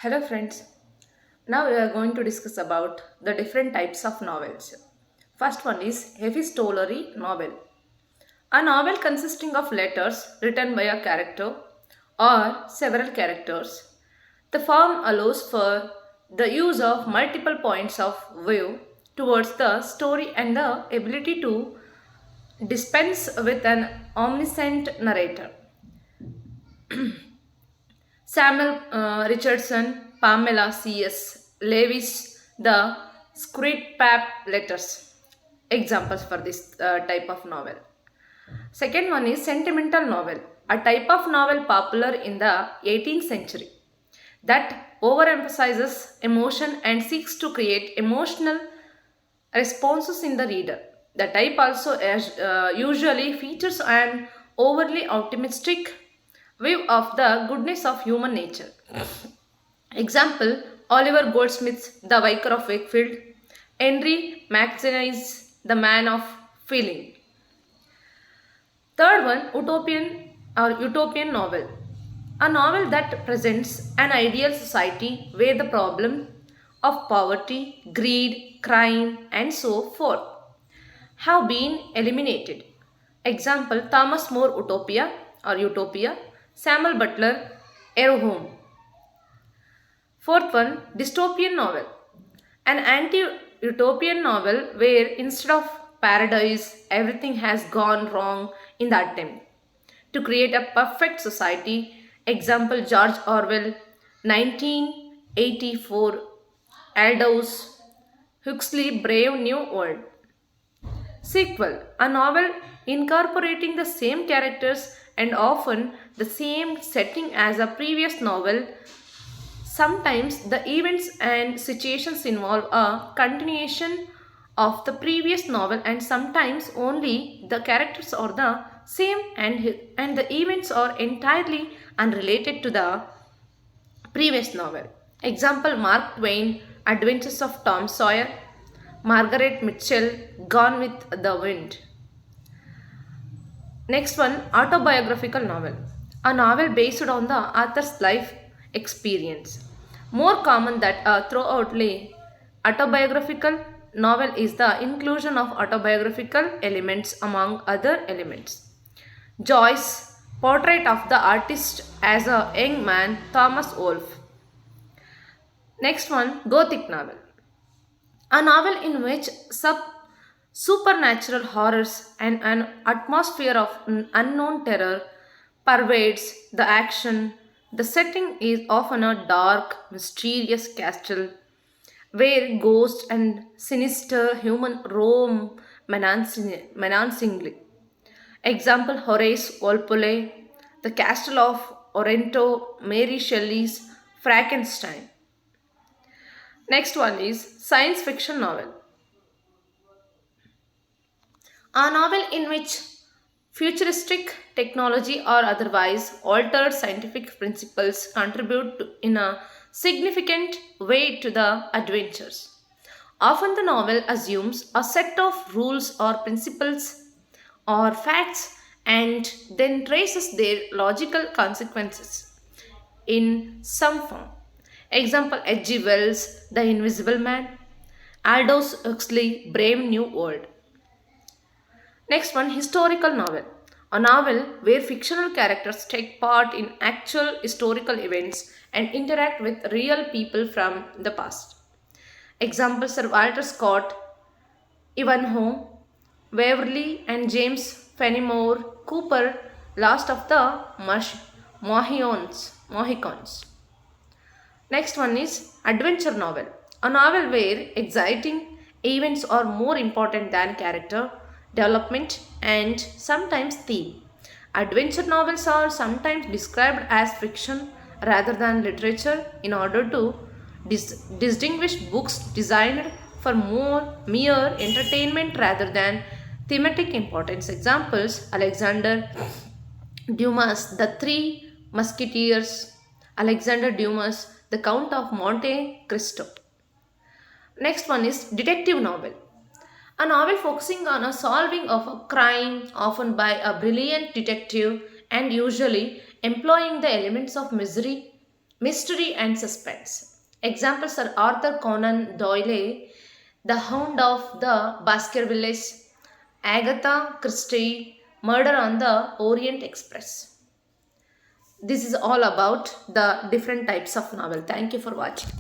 Hello friends. Now we are going to discuss about the different types of novels. First one is epistolary novel. A novel consisting of letters written by a character or several characters. The form allows for the use of multiple points of view towards the story and the ability to dispense with an omniscient narrator. Samuel Richardson, Pamela C.S. Lewis, the Screwtape Letters. Examples for this type of novel. Second one is sentimental novel, a type of novel popular in the 18th century that overemphasizes emotion and seeks to create emotional responses in the reader. The type also usually features an overly optimistic view of the goodness of human nature. Example Oliver Goldsmith's The Vicar of Wakefield, Henry Maxey's The Man of Feeling. Third one, utopian novel. A novel that presents an ideal society where the problem of poverty, greed, crime, and so forth have been eliminated. Example Thomas More Utopia or Utopia, Samuel Butler, Home. Fourth one, dystopian novel. An anti-utopian novel where instead of paradise, everything has gone wrong in the attempt to create a perfect society. Example George Orwell, 1984, Aldous Huxley, Brave New World. Sequel, a novel incorporating the same characters and often the same setting as a previous novel. Sometimes the events and situations involve a continuation of the previous novel, and sometimes only the characters are the same and the events are entirely unrelated to the previous novel. Example Mark Twain, Adventures of Tom Sawyer, Margaret Mitchell, Gone with the Wind. Next one, autobiographical novel. A novel based on the author's life experience. More common that throughoutly autobiographical novel is the inclusion of autobiographical elements among other elements. Joyce, Portrait of the Artist as a Young Man, Thomas Wolfe. Next one, Gothic novel. A novel in which supernatural horrors and an atmosphere of unknown terror pervades the action. The setting is often a dark, mysterious castle where ghosts and sinister human roam menacingly. Example Horace Walpole, The Castle of Otranto, Mary Shelley's Frankenstein. Next one is science fiction novel. A novel in which futuristic technology or otherwise altered scientific principles contribute in a significant way to the adventures. Often the novel assumes a set of rules or principles or facts and then traces their logical consequences in some form. Example H.G. Wells, The Invisible Man, Aldous Huxley, Brave New World. Next one, historical novel. A novel where fictional characters take part in actual historical events and interact with real people from the past. Example Sir Walter Scott, Ivanhoe, Waverley and James Fenimore Cooper, Last of the Mohicans. Next one is adventure novel. A novel where exciting events are more important than character development and sometimes theme. Adventure novels are sometimes described as fiction rather than literature in order to distinguish books designed for more mere entertainment rather than thematic importance. Examples Alexander Dumas, The Three Musketeers, Alexander Dumas, The Count of Monte Cristo. Next one is detective novel. A novel focusing on a solving of a crime, often by a brilliant detective and usually employing the elements of mystery and suspense. Examples are Arthur Conan Doyle, The Hound of the Baskervilles, Agatha Christie, Murder on the Orient Express. This is all about the different types of novel. Thank you for watching.